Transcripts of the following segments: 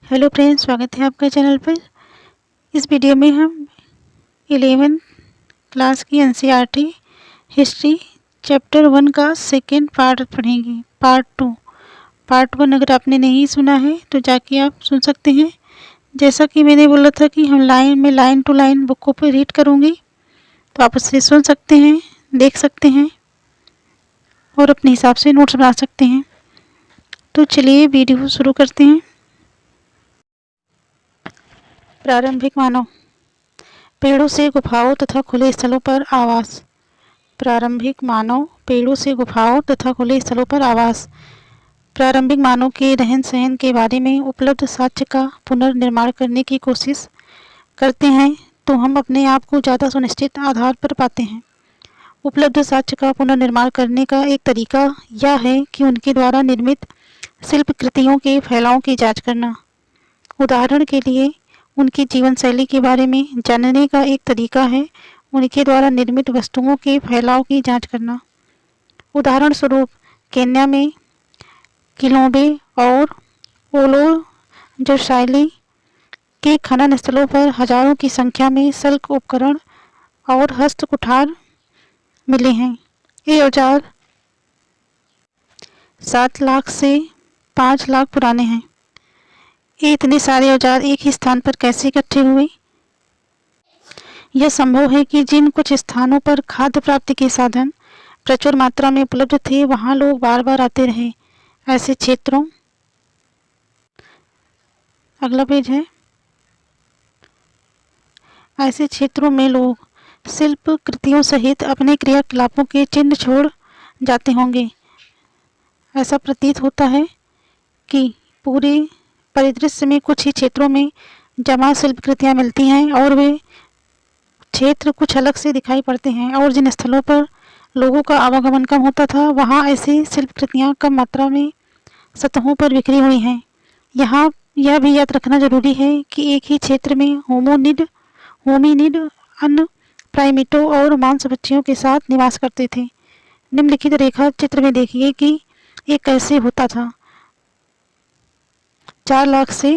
Hello friends, स्वागत है आपका चैनल पर। इस वीडियो में हम 11th क्लास की एनसीईआरटी हिस्ट्री चैप्टर 1 का सेकेंड पार्ट पढ़ेंगे। पार्ट 1 अगर आपने नहीं सुना है तो जाके आप सुन सकते हैं। जैसा कि मैंने बोला था कि हम लाइन टू लाइन बुक को पर रीड करूँगी, तो आप उससे सुन सकते हैं, देख सकते हैं और अपने हिसाब से नोट्स बना सकते हैं। तो चलिए वीडियो शुरू करते हैं। प्रारंभिक मानव, पेड़ों से गुफाओं तथा खुले स्थलों पर आवास। प्रारंभिक मानव, पेड़ों से गुफाओं तथा खुले स्थलों पर आवास। प्रारंभिक मानव के रहन सहन के बारे में उपलब्ध साक्ष्य का पुनर्निर्माण करने की कोशिश करते हैं तो हम अपने आप को ज़्यादा सुनिश्चित आधार पर पाते हैं। उपलब्ध साक्ष्य का पुनर्निर्माण करने का एक तरीका यह है कि उनके द्वारा निर्मित शिल्प कृतियों के फैलाव की जांच करना। उदाहरण के लिए उनकी जीवन शैली के बारे में जानने का एक तरीका है उनके द्वारा निर्मित वस्तुओं के फैलाव की जांच करना। उदाहरण स्वरूप केन्या में किलोबे और ओलोजोशाइली के खनन स्थलों पर हजारों की संख्या में शल्क उपकरण और हस्त कुठार मिले हैं। ये औजार 7 लाख से 5 लाख पुराने हैं। ये इतने सारे औजार एक ही स्थान पर कैसे इकट्ठे हुए? यह संभव है कि जिन कुछ स्थानों पर खाद्य प्राप्ति के साधन प्रचुर मात्रा में उपलब्ध थे, वहां लोग बार बार आते रहे। ऐसे क्षेत्रों, अगला पेज है, ऐसे क्षेत्रों में लोग शिल्प कृतियों सहित अपने क्रियाकलापों के चिन्ह छोड़ जाते होंगे। ऐसा प्रतीत होता है कि पूरे परिदृश्य में कुछ ही क्षेत्रों में जमा शिल्प कृतियाँ मिलती हैं और वे क्षेत्र कुछ अलग से दिखाई पड़ते हैं, और जिन स्थलों पर लोगों का आवागमन कम होता था वहाँ ऐसी शिल्प कृतियाँ कम मात्रा में सतहों पर बिखरी हुई हैं। यहाँ यह भी याद रखना जरूरी है कि एक ही क्षेत्र में होमिनिड अन्य प्राइमेटों और मांस भक्षियों के साथ निवास करते थे। निम्नलिखित रेखा चित्र में देखिए कि ये कैसे होता था। 4 लाख से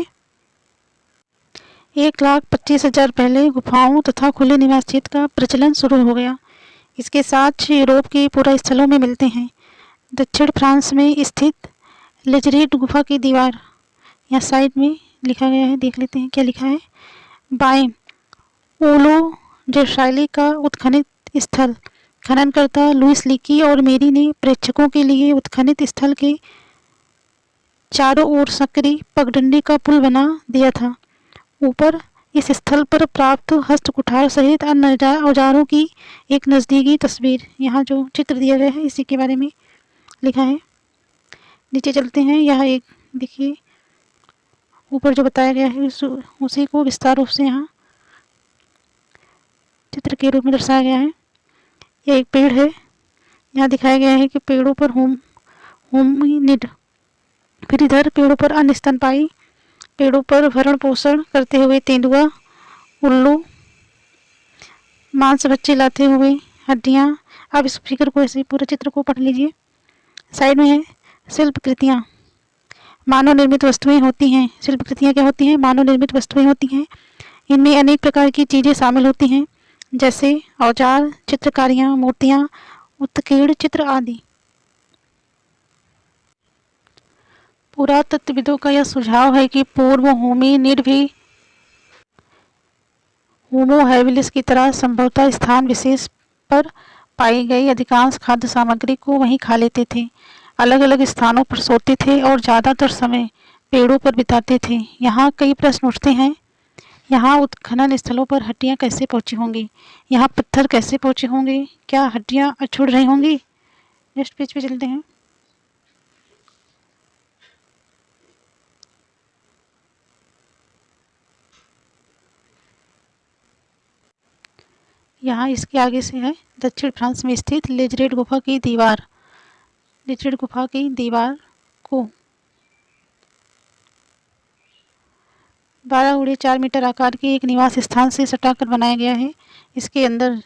1,25,000 पहले गुफाओं तथा खुले निवास क्षेत्र का प्रचलन शुरू हो गया। इसके साक्ष्य यूरोप के पूरा स्थलों में मिलते हैं। दक्षिण फ्रांस में स्थित लेजरेट गुफा की दीवार, यहाँ साइड में लिखा गया है, देख लेते हैं क्या लिखा है। बाएं, ओलोजोशाइली का उत्खनित स्थल। खननकर्ता लुइस लीकी और मेरी ने प्रेक्षकों के लिए उत्खनित स्थल के चारों ओर संकरी पगडंडी का पुल बना दिया था। ऊपर इस स्थल पर प्राप्त हस्त कुठार सहित अन्य औजारों की एक नज़दीकी तस्वीर। यहाँ जो चित्र दिया गया है इसी के बारे में लिखा है। नीचे चलते हैं, यह एक देखिए ऊपर जो बताया गया है उसी को विस्तार रूप से यहाँ चित्र के रूप में दर्शाया गया है। यह एक पेड़ है, यहाँ दिखाया गया है कि पेड़ों पर होमिनिड, फिर इधर पेड़ों पर अन्य स्तनपायी, पेड़ों पर भरण पोषण करते हुए तेंदुआ, उल्लू, मांस बच्चे लाते हुए हड्डियाँ। आप इस फिगर को ऐसे पूरे चित्र को पढ़ लीजिए। साइड में है शिल्प कृतियाँ। मानव निर्मित वस्तुएं होती हैं। शिल्प कृतियाँ क्या होती हैं? मानव निर्मित वस्तुएं होती हैं। इनमें अनेक प्रकार की चीज़ें शामिल होती हैं, जैसे औजार, चित्रकारियाँ, मूर्तियाँ, उत्कीर्ण चित्र आदि। पुरातत्वविदों का यह सुझाव है कि पूर्व होमिनिड भी होमो हैबिलिस की तरह संभवतः स्थान विशेष पर पाई गई अधिकांश खाद्य सामग्री को वहीं खा लेते थे, अलग अलग स्थानों पर सोते थे और ज़्यादातर समय पेड़ों पर बिताते थे। यहाँ कई प्रश्न उठते हैं। यहाँ उत्खनन स्थलों पर हड्डियाँ कैसे पहुँची होंगी? यहाँ पत्थर कैसे पहुँचे होंगे? क्या हड्डियाँ अछूड़ रही होंगी? नेक्स्ट पेज पे चलते हैं। यहाँ इसके आगे से है दक्षिण फ्रांस में स्थित लेजरेट गुफा की दीवार। लेजरेट गुफा की दीवार को 12 × 4 मीटर आकार के एक निवास स्थान से सटाकर बनाया गया है। इसके अंदर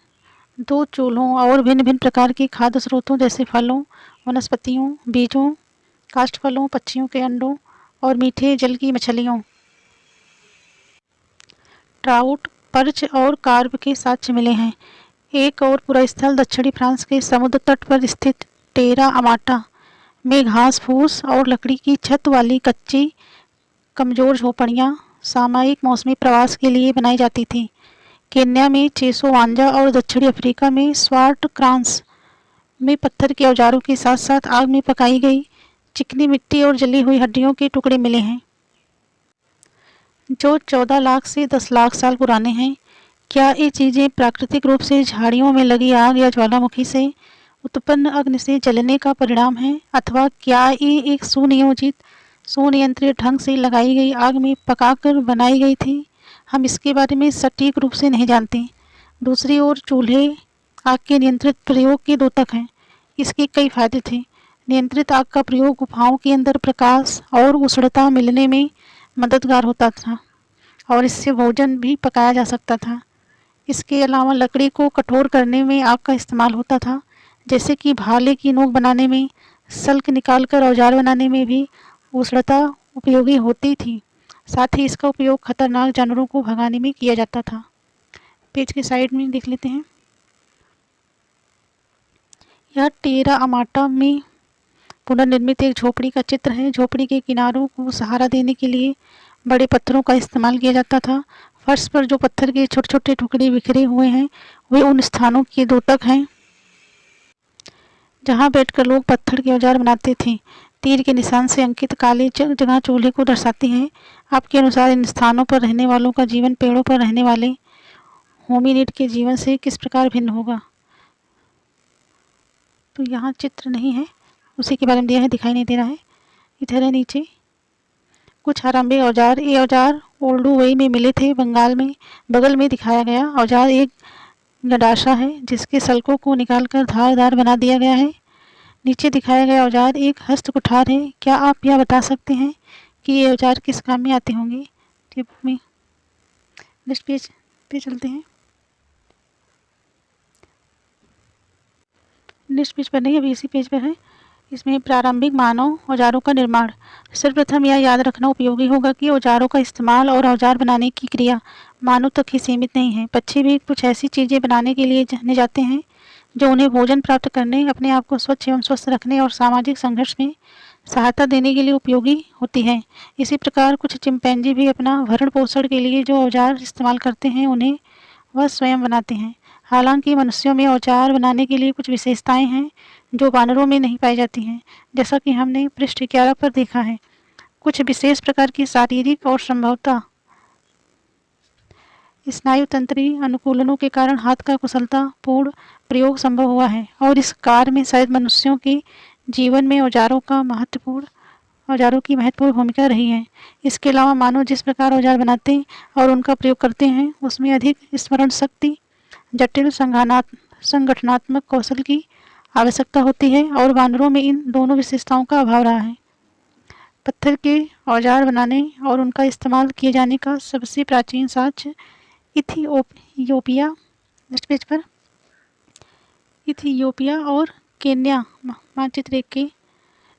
2 चूल्हों और भिन्न भिन्न प्रकार के खाद्य स्रोतों जैसे फलों, वनस्पतियों, बीजों, काष्ठफलों, पक्षियों के अंडों और मीठे जल की मछलियों ट्राउट, पर्च और कार्प के साक्ष्य मिले हैं। एक और पूरा स्थल दक्षिणी फ्रांस के समुद्र तट पर स्थित टेरा अमाटा में घास फूस और लकड़ी की छत वाली कच्ची कमजोर झोपड़ियाँ सामयिक मौसमी प्रवास के लिए बनाई जाती थीं। केन्या में चेसो वांजा और दक्षिणी अफ्रीका में स्वाट क्रांस में पत्थर के औजारों के साथ साथ आग में पकाई गई चिकनी मिट्टी और जली हुई हड्डियों के टुकड़े मिले हैं, जो 14 लाख से 10 लाख साल पुराने हैं। क्या ये चीज़ें प्राकृतिक रूप से झाड़ियों में लगी आग या ज्वालामुखी से उत्पन्न अग्नि से जलने का परिणाम है, अथवा क्या ये एक सुनियंत्रित ढंग से लगाई गई आग में पकाकर बनाई गई थी? हम इसके बारे में सटीक रूप से नहीं जानते। दूसरी ओर चूल्हे आग के नियंत्रित प्रयोग के द्योतक हैं। इसके कई फायदे थे। नियंत्रित आग का प्रयोग गुफाओं के अंदर प्रकाश और उष्णता मिलने में मददगार होता था और इससे भोजन भी पकाया जा सकता था। इसके अलावा लकड़ी को कठोर करने में आग का इस्तेमाल होता था, जैसे कि भाले की नोक बनाने में, सल्क निकालकर औजार बनाने में भी उष्णता उपयोगी होती थी। साथ ही इसका उपयोग खतरनाक जानवरों को भगाने में किया जाता था। पेज के साइड में देख लेते हैं। यह टेरा अमाटा में पुनर्निर्मित एक झोपड़ी का चित्र है। झोपड़ी के किनारों को सहारा देने के लिए बड़े पत्थरों का इस्तेमाल किया जाता था। फर्श पर जो पत्थर के छोटे छोटे टुकड़े बिखरे हुए हैं वे उन स्थानों के द्योतक हैं जहां बैठकर लोग पत्थर के औजार बनाते थे। तीर के निशान से अंकित काली जगह चूल्हे को दर्शाती है। आपके अनुसार इन स्थानों पर रहने वालों का जीवन पेड़ों पर रहने वाले होमिनिड के जीवन से किस प्रकार भिन्न होगा? तो यहाँ चित्र नहीं है, उसी के बारे में दिया है, दिखाई नहीं दे रहा है। इधर है नीचे कुछ आरंभिक औजार। ये औजार ओल्डुवई में मिले थे, बंगाल में। बगल में दिखाया गया औजार एक गडाशा है जिसके सल्कों को निकालकर धारदार बना दिया गया है। नीचे दिखाया गया औजार एक हस्त कुठार है। क्या आप यह बता सकते हैं कि ये औजार किस काम में आते होंगे? टिप में नेक्स्ट पेज पे चलते हैं। नेक्स्ट पेज पर नहीं, अभी इसी पेज पर है। इसमें प्रारंभिक मानव औजारों का निर्माण। सर्वप्रथम यह याद रखना उपयोगी होगा कि औजारों का इस्तेमाल और औजार बनाने की क्रिया मानव तक ही सीमित नहीं है। पक्षी भी कुछ ऐसी चीज़ें बनाने के लिए जाने जाते हैं जो उन्हें भोजन प्राप्त करने, अपने आप को स्वच्छ एवं स्वस्थ रखने और सामाजिक संघर्ष में सहायता देने के लिए उपयोगी होती है। इसी प्रकार कुछ चिंपैंजी भी अपना भरण पोषण के लिए जो औजार इस्तेमाल करते हैं उन्हें वह स्वयं बनाते हैं। हालांकि मनुष्यों में औजार बनाने के लिए कुछ विशेषताएं हैं जो वानरों में नहीं पाई जाती हैं, जैसा कि हमने पृष्ठ 11 पर देखा है। कुछ विशेष प्रकार की शारीरिक और संभवतः स्नायु तंत्री अनुकूलनों के कारण हाथ का कुशलतापूर्ण प्रयोग संभव हुआ है और इस कार्य में शायद मनुष्यों के जीवन में औजारों की महत्वपूर्ण भूमिका रही है। इसके अलावा मानव जिस प्रकार औजार बनाते और उनका प्रयोग करते हैं उसमें अधिक स्मरण शक्ति, जटिल संगठनात्मक कौशल की आवश्यकता होती है और वानरों में इन दोनों विशेषताओं का अभाव रहा है। पत्थर के औजार बनाने और उनका इस्तेमाल किए जाने का सबसे प्राचीन साक्ष्य इथियोपिया, नेक्स्ट पेज पर, इथियोपिया और केन्या मानचित्र एक के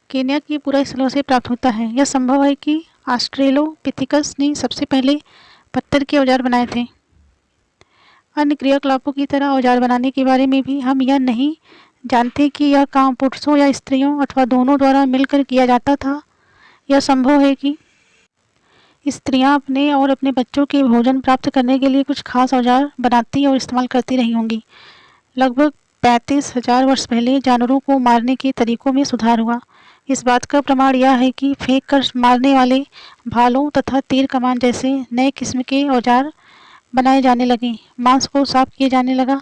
केन्या की पूरा स्थलों से प्राप्त होता है। यह संभव है कि ऑस्ट्रेलोपिथेकस ने सबसे पहले पत्थर के औजार बनाए थे। अन्य क्रियाकलापों की तरह औजार बनाने के बारे में भी हम यह नहीं जानते कि यह काम पुरुषों या स्त्रियों अथवा दोनों द्वारा मिलकर किया जाता था। यह संभव है कि स्त्रियां अपने और अपने बच्चों के भोजन प्राप्त करने के लिए कुछ खास औजार बनाती और इस्तेमाल करती रही होंगी। लगभग 35,000 वर्ष पहले जानवरों को मारने के तरीकों में सुधार हुआ। इस बात का प्रमाण यह है कि फेंक कर मारने वाले भालों तथा तीर कमान जैसे नए किस्म के औजार बनाए जाने लगे। मांस को साफ किया जाने लगा,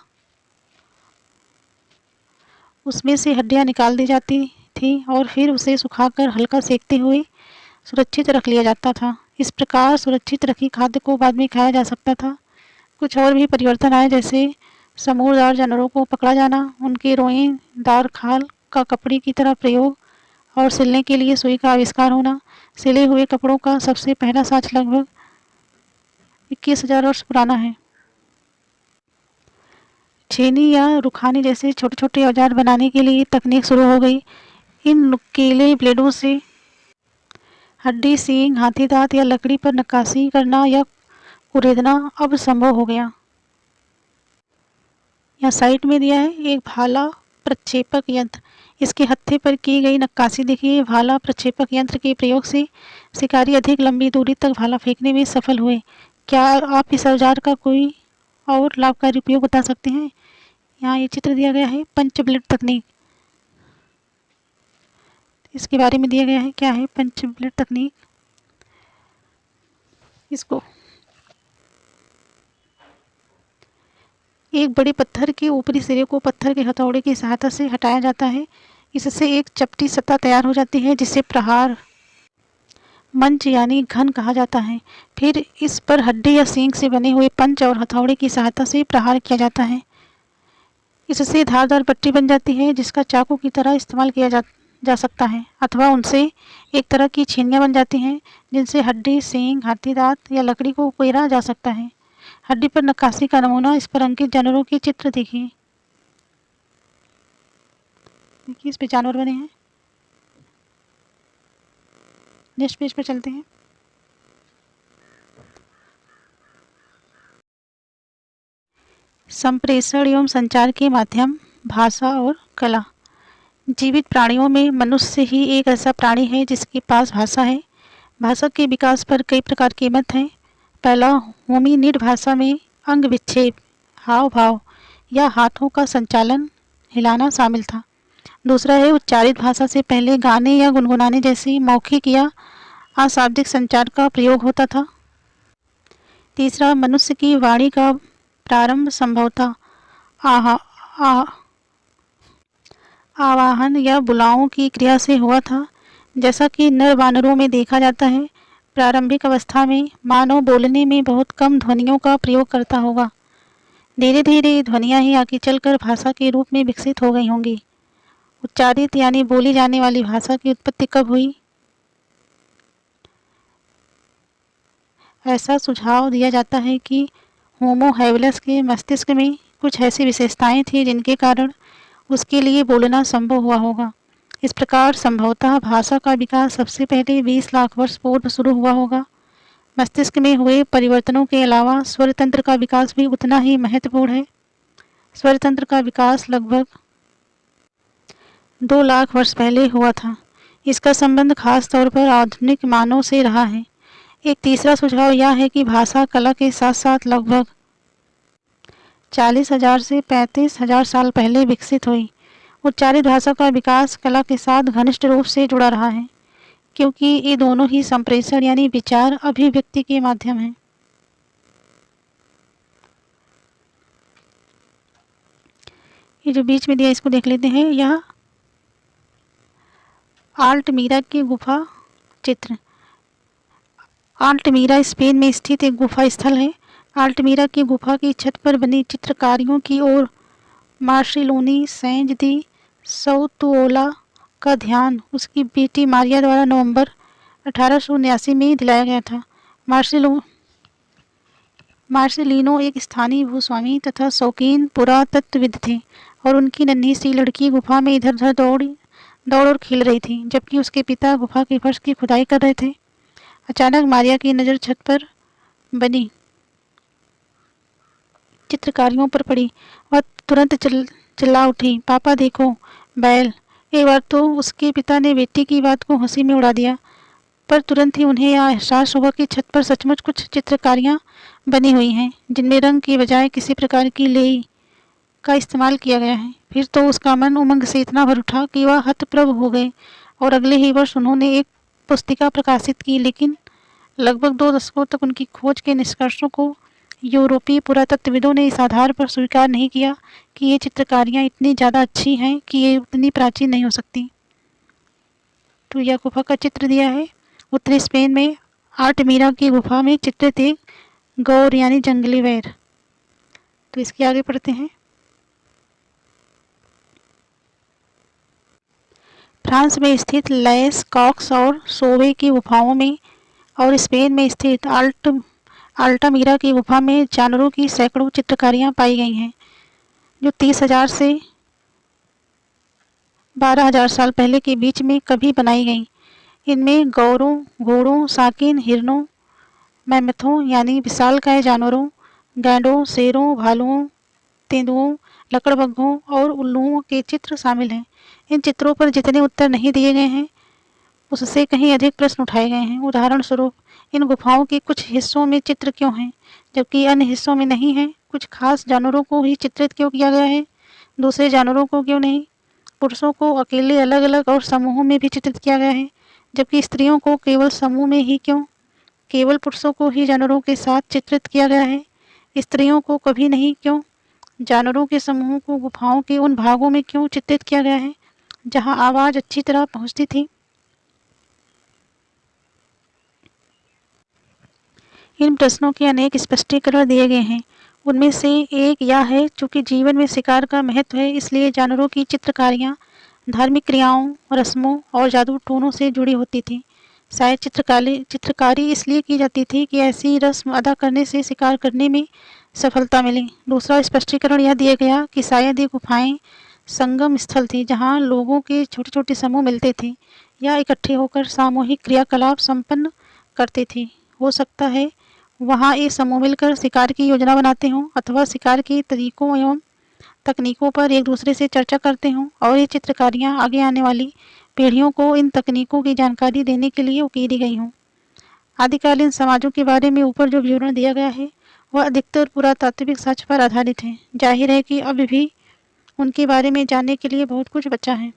उसमें से हड्डियां निकाल दी जाती थी और फिर उसे सुखाकर हल्का सेकते हुए सुरक्षित रख लिया जाता था। इस प्रकार सुरक्षित रखी खाद्य को बाद में खाया जा सकता था। कुछ और भी परिवर्तन आए, जैसे समूरदार जानवरों को पकड़ा जाना, उनके रोएदार खाल का कपड़े की तरह प्रयोग और सिलने के लिए सुई का आविष्कार होना। सिले हुए कपड़ों का सबसे पहला साक्ष्य लगभग 21,000 वर्ष पुराना है। छेनी या रुखानी जैसे छोटे छोटे औजार बनाने के लिए तकनीक शुरू हो गई। इन नुकीले ब्लेडों से हड्डी, सींग, हाथी दांत या लकड़ी पर नक्काशी करना या उड़ेदना अब संभव हो गया। यहाँ साइड में दिया है एक भाला प्रक्षेपक यंत्र। इसके हत्थे पर की गई नक्काशी देखिए। भाला प्रक्षेपक यंत्र के प्रयोग से शिकारी अधिक लंबी दूरी तक भाला फेंकने में सफल हुए। क्या आप इस औजार का कोई और लाभकारी उपयोग बता सकते हैं? यहाँ ये चित्र दिया गया है पंच ब्लेड तकनीक। इसके बारे में दिया गया है क्या है पंच ब्लेड तकनीक। इसको एक बड़े पत्थर के ऊपरी सिरे को पत्थर के हथौड़े की सहायता से हटाया जाता है। इससे एक चपटी सतह तैयार हो जाती है जिसे प्रहार मंच यानी घन कहा जाता है। फिर इस पर हड्डी या सींग से बने हुए पंच और हथौड़े की सहायता से प्रहार किया जाता है। इससे धारदार पट्टी बन जाती है जिसका चाकू की तरह इस्तेमाल किया जा सकता है, अथवा उनसे एक तरह की छेनियाँ बन जाती हैं जिनसे हड्डी, सींग, हाथी दांत या लकड़ी को उकेरा जा सकता है। हड्डी पर नक्काशी का नमूना। इस पर अंकित जानवरों के चित्र देखिए। देखिए इस पे जानवर बने हैं। नेक्स्ट पेज पर चलते हैं। संप्रेषण एवं संचार के माध्यम, भाषा और कला। जीवित प्राणियों में मनुष्य ही एक ऐसा प्राणी है जिसके पास भाषा है। भाषा के विकास पर कई प्रकार के मत हैं। पहला, होमिनिड भाषा में अंग विक्षेप, हाव भाव या हाथों का संचालन, हिलाना शामिल था। दूसरा है, उच्चारित भाषा से पहले गाने या गुनगुनाने जैसी मौखिक या अशाब्दिक संचार का प्रयोग होता था। तीसरा, मनुष्य की वाणी का प्रारंभ संभवतः आवाहन या बुलाओं की क्रिया से हुआ था, जैसा कि नर वानरों में देखा जाता है। प्रारंभिक अवस्था में मानव बोलने में बहुत कम ध्वनियों का प्रयोग करता होगा। धीरे धीरे ध्वनियाँ ही आगे चलकर भाषा के रूप में विकसित हो गई होंगी। उच्चारित यानी बोली जाने वाली भाषा की उत्पत्ति कब हुई? ऐसा सुझाव दिया जाता है कि होमो हैबिलस के मस्तिष्क में कुछ ऐसी विशेषताएं थी जिनके कारण उसके लिए बोलना संभव हुआ होगा। इस प्रकार संभवतः भाषा का विकास सबसे पहले 20 लाख वर्ष पूर्व शुरू हुआ होगा। मस्तिष्क में हुए परिवर्तनों के अलावा स्वर तंत्र का विकास भी उतना ही महत्वपूर्ण है। स्वर तंत्र का विकास लगभग 2 लाख वर्ष पहले हुआ था। इसका संबंध खास तौर पर आधुनिक मानव से रहा है। एक तीसरा सुझाव यह है कि भाषा कला के साथ साथ लगभग 40,000 से 35,000 साल पहले विकसित हुई। उच्चारित भाषा का विकास कला के साथ घनिष्ठ रूप से जुड़ा रहा है, क्योंकि ये दोनों ही संप्रेषण यानी विचार अभिव्यक्ति के माध्यम हैं। ये जो बीच में दिया इसको देख लेते हैं। यह आल्टमीरा की गुफा चित्र। आल्टमीरा स्पेन में स्थित एक गुफा स्थल है। आल्टमीरा की गुफा की छत पर बनी चित्रकारियों की ओर मार्सिलोनी सेंज दी सौतुओला का ध्यान उसकी बेटी मारिया द्वारा नवंबर 1879 में दिलाया गया था। मार्सिलिनो एक स्थानीय भूस्वामी तथा शौकीन पुरातत्वविद थे और उनकी नन्ही सी लड़की गुफा में इधर उधर दौड़ और खेल रही थी, जबकि उसके पिता गुफा के फर्श की खुदाई कर रहे थे। अचानक मारिया की नज़र छत पर बनी चित्रकारियों पर पड़ी। वह तुरंत चिल्ला उठी, पापा देखो, बैल। एक बार तो उसके पिता ने बेटी की बात को हंसी में उड़ा दिया, पर तुरंत ही उन्हें यह एहसास हुआ कि छत पर सचमुच कुछ चित्रकारियाँ बनी हुई हैं जिनमें रंग की बजाय किसी प्रकार की लेई का इस्तेमाल किया गया है। फिर तो उसका मन उमंग से इतना भर उठा कि वह हतप्रभ हो गए और अगले ही वर्ष उन्होंने एक पुस्तिका प्रकाशित की। लेकिन लगभग 2 दशकों तक उनकी खोज के निष्कर्षों को यूरोपीय पुरातत्वविदों ने इस आधार पर स्वीकार नहीं किया कि ये चित्रकारियाँ इतनी ज़्यादा अच्छी हैं कि ये उतनी प्राचीन नहीं हो सकती। तो यह गुफा का चित्र दिया है। उत्तरी स्पेन में आल्टमीरा की गुफा में चित्रित एक गौर यानी जंगली बैर। तो इसके आगे पढ़ते हैं। फ्रांस में स्थित लैस, कॉक्स और सोवे की गुफाओं में और स्पेन में स्थित अल्टामीरा की गुफा में जानवरों की सैकड़ों चित्रकारियाँ पाई गई हैं, जो 30,000 से 12,000 साल पहले के बीच में कभी बनाई गईं। इनमें गौरों, घोड़ों, साकिन, हिरणों, मैमथों यानी विशालकाय जानवरों, गैंडों, शेरों, भालुओं, तेंदुओं, लकड़बग्घों और उल्लुओं के चित्र शामिल हैं। इन चित्रों पर जितने उत्तर नहीं दिए गए हैं उससे कहीं अधिक प्रश्न उठाए गए हैं। उदाहरण स्वरूप, इन गुफाओं के कुछ हिस्सों में चित्र क्यों हैं जबकि अन्य हिस्सों में नहीं है? कुछ खास जानवरों को ही चित्रित क्यों किया गया है, दूसरे जानवरों को क्यों नहीं? पुरुषों को अकेले अलग अलग और समूहों में भी चित्रित किया गया है जबकि स्त्रियों को केवल समूह में ही क्यों? केवल पुरुषों को ही जानवरों के साथ चित्रित किया गया है, स्त्रियों को कभी नहीं क्यों? जानवरों के समूहों को गुफाओं के उन भागों में क्यों चित्रित किया गया है जहां आवाज अच्छी तरह पहुंचती थी? इन प्रश्नों के अनेक स्पष्टीकरण दिए गए हैं। उनमें से एक यह है, चूंकि जीवन में शिकार का महत्व है इसलिए जानवरों की चित्रकारियाँ धार्मिक क्रियाओं, रस्मों और जादू टोनों से जुड़ी होती थी। शायद चित्रकारी इसलिए की जाती थी कि ऐसी रस्म अदा करने से शिकार करने में सफलता मिली। दूसरा स्पष्टीकरण यह दिया गया कि शायद ये गुफाएं संगम स्थल थी जहाँ लोगों के छोटे छोटे समूह मिलते थे या इकट्ठे होकर सामूहिक क्रियाकलाप संपन्न करते थे। हो सकता है वहाँ ये समूह मिलकर शिकार की योजना बनाते हों अथवा शिकार के तरीकों एवं तकनीकों पर एक दूसरे से चर्चा करते हों और ये चित्रकारियाँ आगे आने वाली पीढ़ियों को इन तकनीकों की जानकारी देने के लिए उकेरी गई हों। आदिकालीन समाजों के बारे में ऊपर जो विवरण दिया गया है वह अधिकतर पुरातात्विक सच पर आधारित है। जाहिर है कि अब भी उनके बारे में जानने के लिए बहुत कुछ बचा है।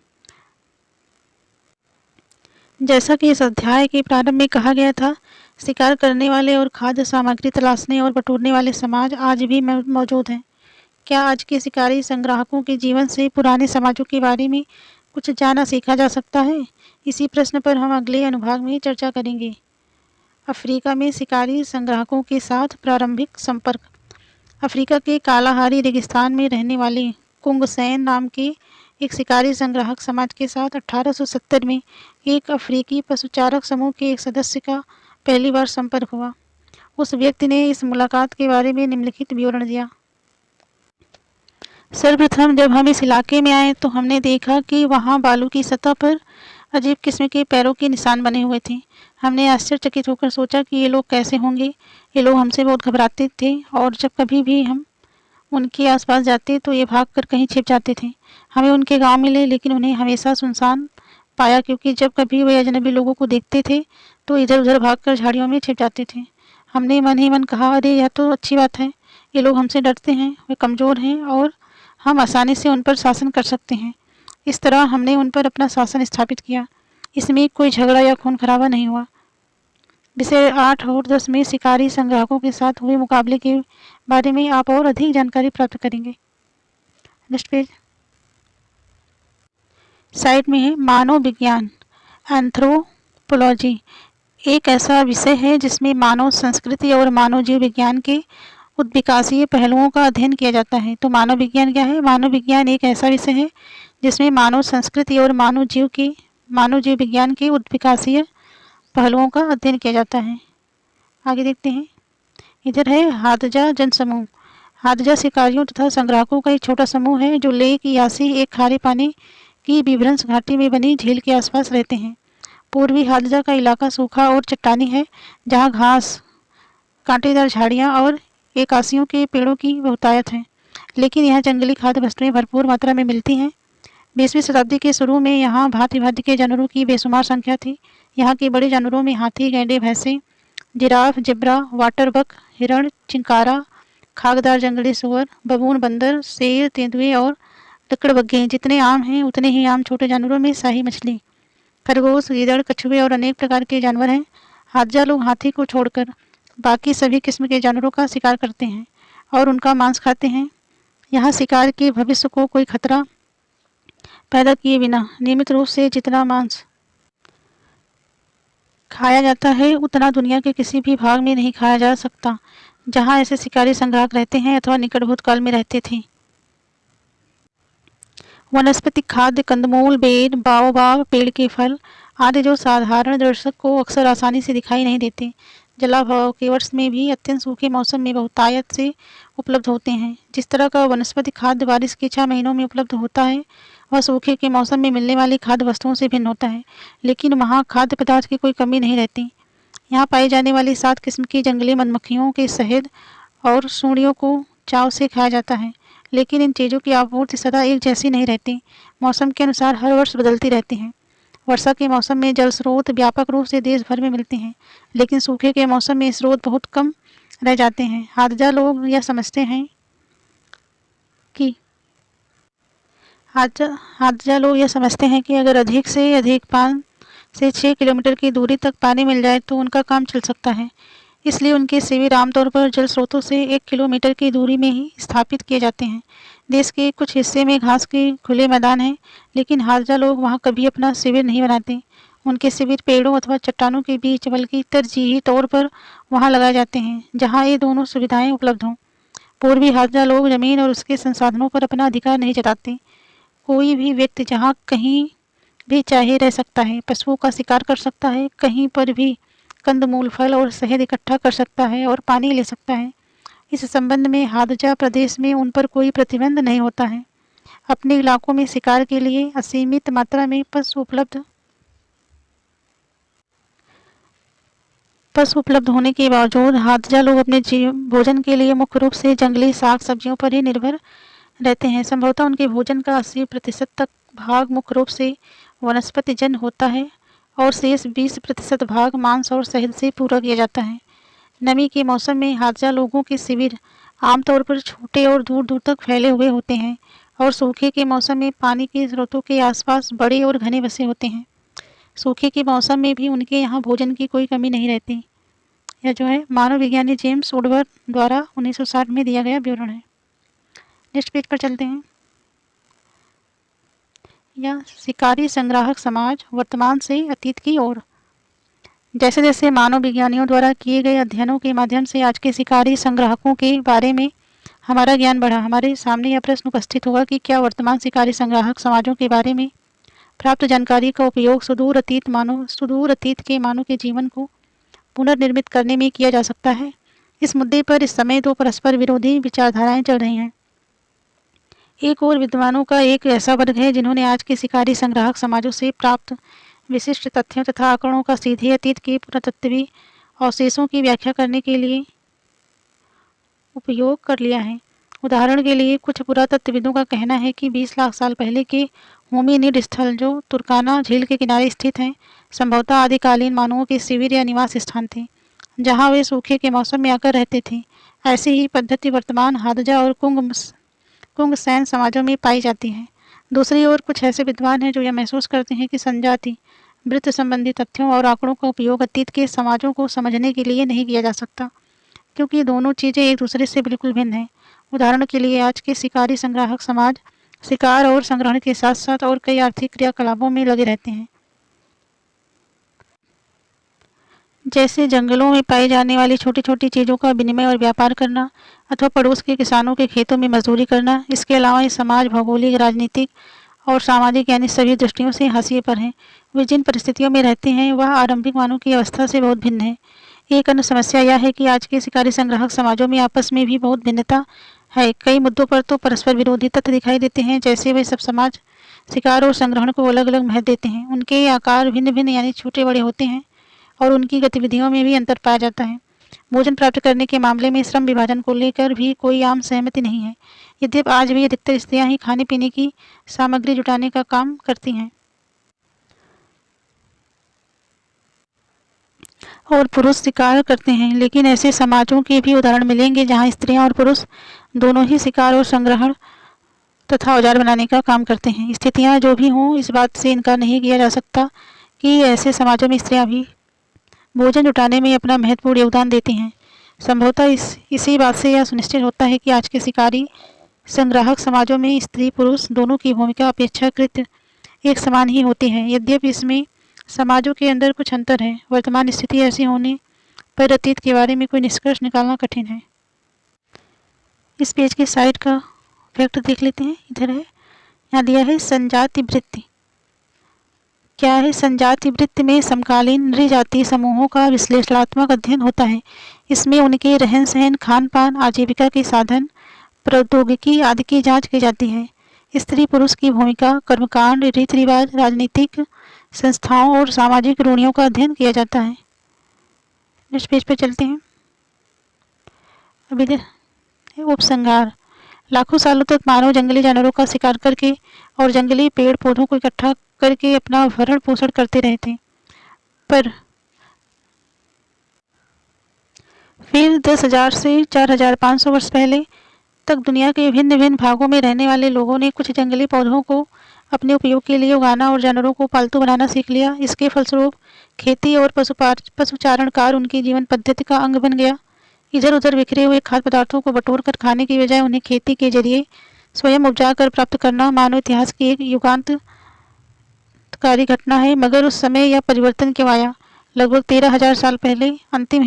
जैसा कि इस अध्याय के प्रारंभ में कहा गया था, शिकार करने वाले और खाद्य सामग्री तलाशने और बटोरने वाले समाज आज भी मौजूद हैं। क्या आज के शिकारी संग्राहकों के जीवन से पुराने समाजों के बारे में कुछ जाना सीखा जा सकता है? इसी प्रश्न पर हम अगले अनुभाग में चर्चा करेंगे। अफ्रीका में शिकारी संग्राहकों के साथ प्रारंभिक संपर्क। अफ्रीका के कालाहारी रेगिस्तान में रहने वाले कुंगसैन नाम के एक शिकारी संग्राहक समाज के साथ 1870 में एक अफ्रीकी पशुचारक समूह के एक सदस्य का पहली बार संपर्क हुआ। उस व्यक्ति ने इस मुलाकात के बारे में निम्नलिखित विवरण दिया। सर्वप्रथम जब हम इस इलाके में आए तो हमने देखा कि वहाँ बालू की सतह पर अजीब किस्म के पैरों के निशान बने हुए थे। हमने आश्चर्यचकित होकर सोचा कि ये लोग कैसे होंगे। ये लोग हमसे बहुत घबराते थे और जब कभी भी हम उनके आसपास जाते तो ये भागकर कहीं छिप जाते थे। हमें उनके गांव मिले लेकिन उन्हें हमेशा सुनसान पाया क्योंकि जब कभी वे अजनबी लोगों को देखते थे तो इधर उधर भागकर झाड़ियों में छिप जाते थे। हमने मन ही मन कहा, अरे यह तो अच्छी बात है, ये लोग हमसे डरते हैं, वे कमज़ोर हैं और हम आसानी से उन पर शासन कर सकते हैं। इस तरह हमने उन पर अपना शासन स्थापित किया। इसमें कोई झगड़ा या खून खराबा नहीं हुआ। विषय 8 और 10 में शिकारी संग्राहकों के साथ हुए मुकाबले के बारे में आप और अधिक जानकारी प्राप्त करेंगे। Next page. साइड में है मानव विज्ञान, एंथ्रोपोलॉजी। एक ऐसा विषय है जिसमें मानव संस्कृति और मानव जीव विज्ञान के उत्विकासीय पहलुओं का अध्ययन किया जाता है। तो मानव विज्ञान क्या है? मानव विज्ञान एक ऐसा विषय है जिसमें मानव संस्कृति और मानव जीव विज्ञान के उत्विकासीय पहलुओं का अध्ययन किया जाता है। आगे देखते हैं। इधर है हादजा जनसमूह। हादजा शिकारियों तथा संग्राहकों का एक छोटा समूह है जो लेक यासी एक खारे पानी की विभ्रंश घाटी में बनी झील के आसपास रहते हैं। पूर्वी हादजा का इलाका सूखा और चट्टानी है जहाँ घास, कांटेदार झाड़ियाँ और एकासियों के पेड़ों की बहुतायत है, लेकिन यहाँ जंगली खाद्य वस्तुएं भरपूर मात्रा में मिलती हैं। 20वीं शताब्दी के शुरू में यहाँ भांति भांति के जानवरों की बेशुमार संख्या थी। यहाँ के बड़े जानवरों में हाथी, गैंडे, भैंसे, जिराफ, जेब्रा, वाटर बक, हिरण, चिंकारा, खागदार जंगली सुअर, बबून, बंदर, शेर, तेंदुए और लकड़बग्घे। जितने आम हैं उतने ही आम छोटे जानवरों में शाही मछली, खरगोश, गीदड़, कछुए और अनेक प्रकार के जानवर हैं। हादजा लोग हाथी को छोड़कर बाकी सभी किस्म के जानवरों का शिकार करते हैं और उनका मांस खाते हैं। यहाँ शिकार के भविष्य को कोई खतरा पैदा किए बिना नियमित रूप से जितना मांस खाया जाता है उतना दुनिया के किसी भी भाग में नहीं खाया जा सकता जहाँ ऐसे शिकारी संग्राहक रहते हैं अथवा निकट भूतकाल में रहते थे। वनस्पति खाद्य, कंदमूल, बेर, बाओबाब, पेड़ के फल आदि जो साधारण दर्शक को अक्सर आसानी से दिखाई नहीं देते, जलाभाव के वर्ष में भी अत्यंत सूखे मौसम में बहुतायत से उपलब्ध होते हैं। जिस तरह का वनस्पति खाद्य बारिश के 6 महीनों में उपलब्ध होता है वह सूखे के मौसम में मिलने वाली खाद्य वस्तुओं से भिन्न होता है, लेकिन वहाँ खाद्य पदार्थ की कोई कमी नहीं रहती। यहाँ पाई जाने वाली 7 किस्म की जंगली मधुमक्खियों के शहद और सूंडियों को चाव से खाया जाता है, लेकिन इन चीज़ों की आपूर्ति सदा एक जैसी नहीं रहती। मौसम के अनुसार हर वर्ष बदलती रहती है। वर्षा के मौसम में जल स्रोत व्यापक रूप से देश भर में मिलते हैं, लेकिन सूखे के मौसम में स्रोत बहुत कम रह जाते हैं। हादजा लोग यह समझते हैं कि हादजा लोग यह समझते हैं कि अगर अधिक से अधिक 5 से 6 किलोमीटर की दूरी तक पानी मिल जाए तो उनका काम चल सकता है। इसलिए उनके शिविर आमतौर पर जल स्रोतों से 1 किलोमीटर की दूरी में ही स्थापित किए जाते हैं। देश के कुछ हिस्से में घास के खुले मैदान हैं, लेकिन हादजा लोग वहाँ कभी अपना शिविर नहीं बनाते। उनके शिविर पेड़ों अथवा चट्टानों के बीच बल्कि तरजीही तौर पर वहाँ लगाए जाते हैं जहाँ ये दोनों सुविधाएं उपलब्ध हों। पूर्वी हादजा लोग जमीन और उसके संसाधनों पर अपना अधिकार नहीं जताते। कोई भी व्यक्ति जहाँ कहीं भी चाहे रह सकता है, पशुओं का शिकार कर सकता है, कहीं पर भी कंदमूल, फल और शहद इकट्ठा कर सकता है और पानी ले सकता है। इस संबंध में हादजा प्रदेश में उन पर कोई प्रतिबंध नहीं होता है। अपने इलाकों में शिकार के लिए असीमित मात्रा में पशु उपलब्ध होने के बावजूद हादजा लोग अपने भोजन के लिए मुख्य रूप से जंगली साग सब्जियों पर ही निर्भर रहते हैं। संभवतः उनके भोजन का 80% तक भाग मुख्य रूप से वनस्पतिजन्य होता है और शेष 20% भाग मांस और शहद से पूरा किया जाता है। नमी के मौसम में हादजा लोगों के शिविर आमतौर पर छोटे और दूर दूर तक फैले हुए होते हैं और सूखे के मौसम में पानी के स्रोतों के आसपास बड़े और घने बसे होते हैं। सूखे के मौसम में भी उनके यहाँ भोजन की कोई कमी नहीं रहती। यह जो है मानव विज्ञानी जेम्स वुडवर्ड द्वारा 1960 में दिया गया विवरण है। नेक्स्ट पेज पर चलते हैं। यह शिकारी संग्राहक समाज वर्तमान से अतीत की ओर। जैसे जैसे मानव विज्ञानियों द्वारा किए गए अध्ययनों के माध्यम से आज के शिकारी संग्राहकों के बारे में हमारा ज्ञान बढ़ा, हमारे सामने यह प्रश्न उपस्थित होगा कि क्या वर्तमान शिकारी संग्राहक समाजों के बारे में प्राप्त जानकारी का उपयोग सुदूर अतीत के मानव के जीवन को पुनर्निर्मित करने में किया जा सकता है। इस मुद्दे पर इस समय 2 परस्पर विरोधी विचारधाराएं चल रही हैं। एक और विद्वानों का एक ऐसा वर्ग है जिन्होंने आज के शिकारी संग्राहक समाजों से प्राप्त विशिष्ट तथ्यों तथा आंकड़ों का सीधे अतीत के पुरातत्वीय अवशेषों की व्याख्या करने के लिए उपयोग कर लिया है। उदाहरण के लिए कुछ पुरातत्वविदों का कहना है कि 20 लाख साल पहले के होमिनिड स्थल जो तुर्काना झील के किनारे स्थित हैं, संभवतः आदिकालीन मानवों के शिविर या निवास स्थान थे जहां वे सूखे के मौसम में आकर रहते थे। ऐसी ही पद्धति वर्तमान हादजा और कुंग-सैन समाजों में पाई जाती है। दूसरी ओर कुछ ऐसे विद्वान हैं जो यह महसूस करते हैं कि संजाति वृत्त संबंधी तथ्यों और आंकड़ों का उपयोग अतीत के समाजों को समझने के लिए नहीं किया जा सकता, क्योंकि दोनों चीज़ें एक दूसरे से बिल्कुल भिन्न हैं। उदाहरण के लिए आज के शिकारी संग्राहक समाज शिकार और संग्रहण के साथ साथ और कई आर्थिक क्रियाकलापों में लगे रहते हैं, जैसे जंगलों में पाई जाने वाली छोटी छोटी चीज़ों का विनिमय और व्यापार करना अथवा पड़ोस के किसानों के खेतों में मजदूरी करना। इसके अलावा ये समाज भौगोलिक, राजनीतिक और सामाजिक यानी सभी दृष्टियों से हाशिए पर हैं। वे जिन परिस्थितियों में रहते हैं वह आरंभिक मानव की अवस्था से बहुत भिन्न है। एक अन्य समस्या यह है कि आज के शिकारी संग्राहक समाजों में आपस में भी बहुत भिन्नता है। कई मुद्दों पर तो परस्पर विरोधी तथ्य दिखाई देते हैं, जैसे वे सब समाज शिकार और संग्रहण को अलग अलग महत्व देते हैं। उनके आकार भिन्न भिन्न यानी छोटे बड़े होते हैं और उनकी गतिविधियों में भी अंतर पाया जाता है। भोजन प्राप्त करने के मामले में श्रम विभाजन को लेकर भी कोई आम सहमति नहीं है, यद्यपि आज भी अधिकतर स्त्रियां ही खाने पीने की सामग्री जुटाने का काम करती हैं और पुरुष शिकार करते हैं। लेकिन ऐसे समाजों के भी उदाहरण मिलेंगे जहां स्त्रियां और पुरुष दोनों ही शिकार और संग्रहण तथा औजार बनाने का काम करते हैं। स्थितियां जो भी हों, इस बात से इनकार नहीं किया जा सकता कि ऐसे समाजों में स्त्रियां भी भोजन जुटाने में अपना महत्वपूर्ण योगदान देती हैं। संभवतः इसी बात से यह सुनिश्चित होता है कि आज के शिकारी संग्राहक समाजों में स्त्री पुरुष दोनों की भूमिका अपेक्षाकृत एक समान ही होती है, यद्यपि इसमें समाजों के अंदर कुछ अंतर है। वर्तमान स्थिति ऐसी होने पर अतीत के बारे में कोई निष्कर्ष निकालना कठिन है। इस पेज के साइड का फैक्ट देख लेते हैं। इधर है, यहाँ दिया है संजाति वृत्ति। क्या है? संजाति वृत्ति में समकालीन नृजातीय समूहों का विश्लेषणात्मक अध्ययन होता है। इसमें उनके रहन सहन, खान पान, आजीविका के साधन, प्रौद्योगिकी आदि की जांच की जाती है। स्त्री पुरुष की भूमिका, कर्मकांड, रीति रिवाज, राजनीतिक संस्थाओं और सामाजिक रूढ़ियों का अध्ययन किया जाता है। नेक्स्ट पेज पे चलते हैं। अभी उपसंहार। लाखों सालों तक मानव जंगली जानवरों का शिकार करके और जंगली पेड़ पौधों को इकट्ठा करके अपना भरण पोषण करते रहे थे। पर फिर 10,000 से 4,500 वर्ष पहले तक दुनिया के भिन्न भिन्न भागों में रहने वाले लोगों ने कुछ जंगली पौधों को अपने उपयोग के लिए उगाना और जानवरों को पालतू बनाना सीख लिया। इसके फलस्वरूप खेती और पशुचारण कार्य उनकी जीवन पद्धति का अंग बन गया। इधर उधर बिखरे हुए खाद्य पदार्थों को बटोर कर खाने की बजाय उन्हें खेती के जरिए स्वयं उपजा कर प्राप्त करना मानव इतिहास की एक युगांतकारी घटना है। मगर उस समय यह परिवर्तन क्यों आया? लगभग 13,000 साल पहले अंतिम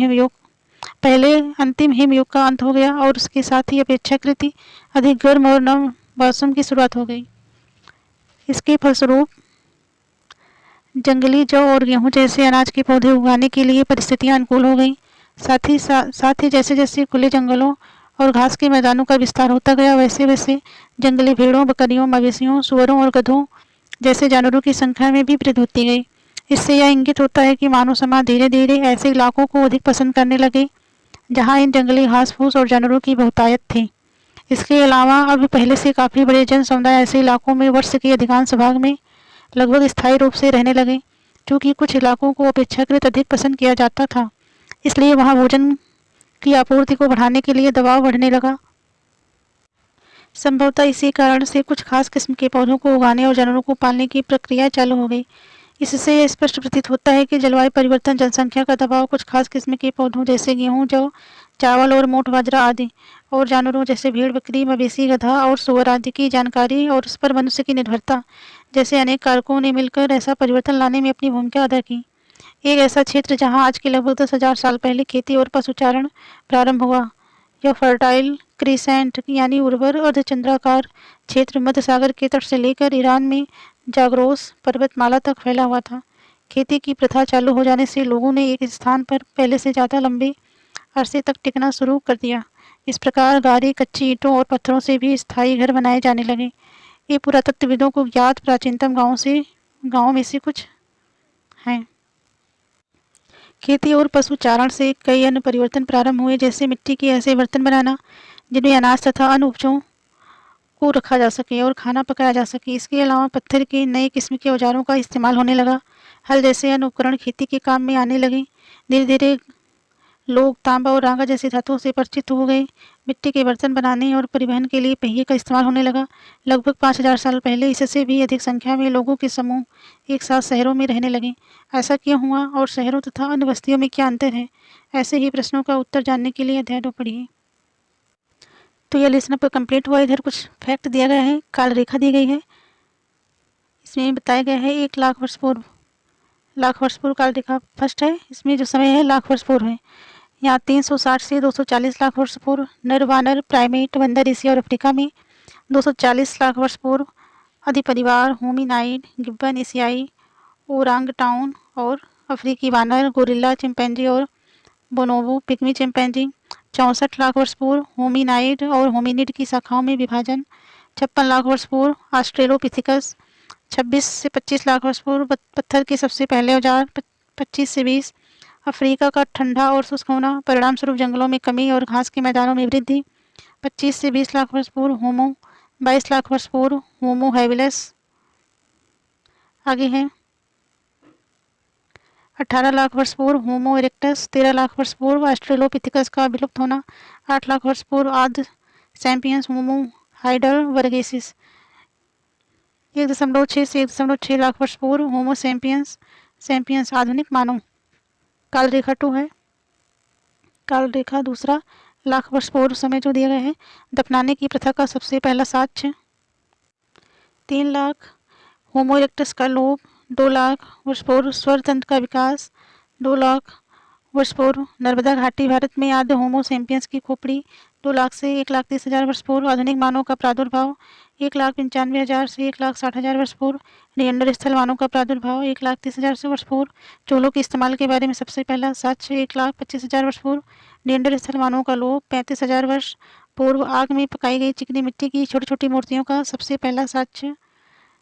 हिमयुग का अंत हो गया और उसके साथ ही अपेक्षाकृत अधिक गर्म और नम मौसम की शुरुआत हो गई। इसके फलस्वरूप जंगली जौ और गेहूं जैसे अनाज के पौधे उगाने के लिए परिस्थितियां अनुकूल हो गई। साथ ही जैसे जैसे खुले जंगलों और घास के मैदानों का विस्तार होता गया, वैसे वैसे जंगली भेड़ों, बकरियों, मवेशियों, सुअरों और गधों जैसे जानवरों की संख्या में भी वृद्धि होती गई। इससे यह इंगित होता है कि मानव समाज धीरे धीरे ऐसे इलाकों को अधिक पसंद करने लगे जहाँ इन जंगली घास फूस और जानवरों की बहुतायत थी। इसके अलावा अब पहले से काफ़ी बड़े जन समुदाय ऐसे इलाकों में वर्ष के अधिकांश भाग में लगभग स्थायी रूप से रहने लगे। चूँकि कुछ इलाकों को अपेक्षाकृत अधिक पसंद किया जाता था, इसलिए वहाँ भोजन की आपूर्ति को बढ़ाने के लिए दबाव बढ़ने लगा। संभवतः इसी कारण से कुछ खास किस्म के पौधों को उगाने और जानवरों को पालने की प्रक्रिया चालू हो गई। इससे स्पष्ट प्रतीत होता है कि जलवायु परिवर्तन, जनसंख्या का दबाव, कुछ खास किस्म के पौधों जैसे गेहूं, जौ, चावल और मोट बाजरा आदि, और जानवरों जैसे भेड़, बकरी, मवेशी, गधा और सुअर आदि की जानकारी और उस पर मनुष्य की निर्भरता जैसे अनेक कारकों ने मिलकर ऐसा परिवर्तन लाने में अपनी भूमिका अदा की। एक ऐसा क्षेत्र जहाँ आज के लगभग 10,000 साल पहले खेती और पशुचारण प्रारंभ हुआ, यह फर्टाइल क्रीसेंट यानी उर्वर अर्धचंद्राकार क्षेत्र मध्य सागर के तट से लेकर ईरान में जाग्रोस पर्वतमाला तक फैला हुआ था। खेती की प्रथा चालू हो जाने से लोगों ने एक स्थान पर पहले से ज़्यादा लंबे अरसे तक टिकना शुरू कर दिया। इस प्रकार गारे, कच्ची ईंटों और पत्थरों से भी स्थायी घर बनाए जाने लगे। ये पुरातत्वविदों को ज्ञात प्राचीनतम गाँवों में से कुछ हैं। खेती और पशुचारण से कई अन्य परिवर्तन प्रारंभ हुए, जैसे मिट्टी के ऐसे बर्तन बनाना जिनमें अनाज तथा अन्य उपजों को रखा जा सके और खाना पकाया जा सके। इसके अलावा पत्थर के नए किस्म के औजारों का इस्तेमाल होने लगा। हल जैसे अन्य उपकरण खेती के काम में आने लगे। धीरे धीरे लोग तांबा और रांगा जैसी धातुओं से परिचित हो गए। मिट्टी के बर्तन बनाने और परिवहन के लिए पहिए का इस्तेमाल होने लगा। लगभग 5,000 साल पहले इससे भी अधिक संख्या में लोगों के समूह एक साथ शहरों में रहने लगे। ऐसा क्यों हुआ और शहरों तथा अन्य बस्तियों में क्या अंतर है? ऐसे ही प्रश्नों का उत्तर जानने के लिए अध्याय 2 पढ़िए। तो यह लेसन पर कंप्लीट हुआ। इधर कुछ फैक्ट दिया गया है, काल रेखा दी गई है। इसमें बताया गया है 1 लाख वर्ष पूर्व काल रेखा फर्स्ट है। इसमें जो समय है लाख वर्ष पूर्व है। यहाँ 360 से 240 लाख वर्ष पूर्व नर वानर, प्राइमेट, बंदर, एशिया और अफ्रीका में 240 लाख वर्ष पूर्व अधिपरिवार होमिनाइड, गिब्बन, एशियाई ओरांगटाउन और अफ्रीकी वानर, गोरिल्ला, चिंपैंजी और बोनोबो, पिग्मी चिंपैंजी। 64 लाख वर्ष पूर्व होमिनाइड और होमिनिड की शाखाओं में विभाजन। 56 लाख वर्ष पूर्व ऑस्ट्रेलोपिथिकस। 26 से 25 लाख वर्ष पूर्व पत्थर के सबसे पहले औजार। 25 से 20 अफ्रीका का ठंडा और शुष्क होना, परिणाम स्वरूप जंगलों में कमी और घास के मैदानों में वृद्धि। 25 से 20 लाख वर्ष पूर्व होमो। 22 लाख वर्ष पूर्व होमो हैबिलिस। आगे है 18 लाख वर्ष पूर्व होमो इरेक्टस। 13 लाख वर्ष पूर्व ऑस्ट्रेलोपिथिकस का विलुप्त होना। 8 लाख वर्ष पूर्व आद सैम्पियंस होमो हाइडलबर्गेसिस। 1.6 से 1.6 लाख वर्ष पूर्व होमो सैम्पियंस आधुनिक मानव। काल रेखा 2 है। काल रेखा 2 लाख वर्ष पूर्व समय जो दिया गया है। दफनाने की प्रथा का सबसे पहला साक्ष्य। 3 लाख होमो इरेक्टस का लोप। 2 लाख वर्ष पूर्व स्वर तंत्र का विकास। 2 लाख वर्ष पूर्व नर्मदा घाटी भारत में आद्य होमो सैम्पियंस की खोपड़ी। 2 लाख से 1,30,000 वर्ष पूर्व आधुनिक मानव का प्रादुर्भाव। 1,95,000 से 1,60,000 वर्ष पूर्व नियंडर स्थल मानव का प्रादुर्भाव। 1,30,000 से वर्ष पूर्व चोलों के इस्तेमाल के बारे में सबसे पहला साक्ष्य। 1,25,000 वर्ष पूर्व नियंडर स्थल मानव का लोप। 35,000 वर्ष पूर्व आग में पकाई गई चिकनी मिट्टी की छोटी छोटी मूर्तियों का सबसे पहला साक्ष्य।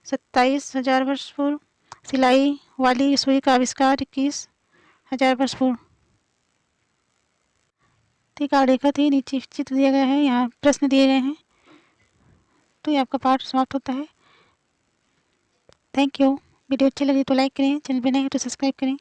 27,000 वर्ष पूर्व सिलाई वाली सुई का आविष्कार। 21,000 वर्ष पूर्व तो ये कार्ड देखा था, नीचे चित्र दिया गया है, यहाँ प्रश्न दिए गए हैं। तो ये आपका पाठ समाप्त होता है। Thank you. वीडियो अच्छी लगी तो लाइक करें, चैनल पर नए हैं तो सब्सक्राइब करें।